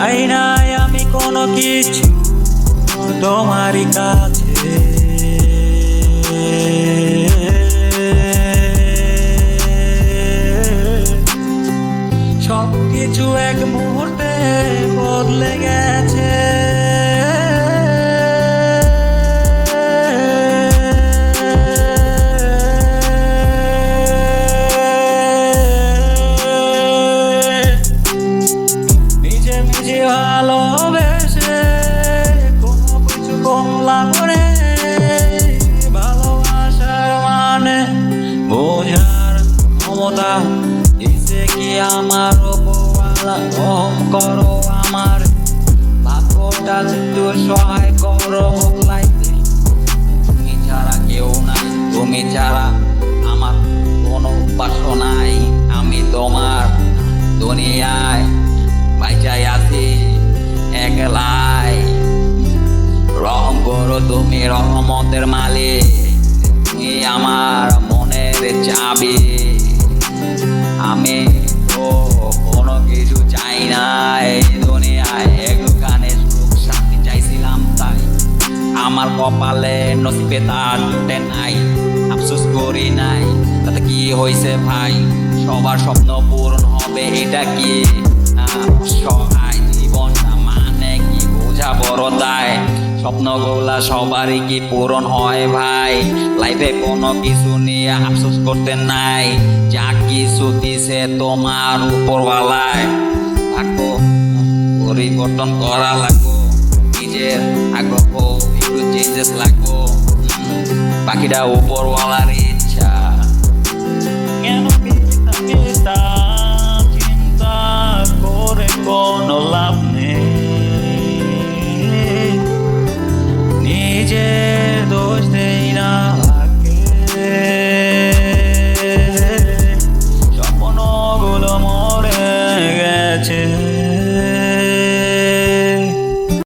চাই নাই আমি কোনো কিছু তোমারই কাছে। সব কিছু এক মুহূর্তে বদলে গেছে। নিজে নিজে ভালোবেসে কোনো কিছু করলাম রে, ভালোবাসার মানে বোঝার ক্ষমতা দিছে কি আমার উপরওয়ালা। রহম করো আমার ভাগ্যটা একটু সহায় করো লাইফে। তুমি ছাড়া কেউ নাই, তুমি ছাড়া আমার কোনো উপাস্য নাই। আমি তোমার দুনিয়ায় বাইচাই আছি একলাই। রহম করো তুমি রহমতের মালিক, তুমি আমার মনের চাবি। আমি তো কোনো কিছু চাই না এই দুনিয়ায়, একটুখানি সুখ শান্তি চাইছিলাম তাই আমার কপালে নসিবে তার জুটে নাই। আফসোস করি নাই, তাতে কি হয়েছে ভাই, সবার স্বপ্ন পূরণ হবে এটা কি সহায় জীবনটা মানে কি বোঝা বড় দায়। স্বপ্নগুলা সবারই কি পূরণ হয় ভাই, লাইফে কোনো কিছু নিয়ে আফসোস করতে নাই। যা কিছু দিছে তোমার উপরওয়ালায়, থাকো পরিবর্তন করা লাগবো, নিজের আগ্রহ একটু চেঞ্জেস লাগবো। বাকিটা উপরওয়ালার ইচ্ছা। কেন চিন্তা করে কোনো লাভ নেই, নিজে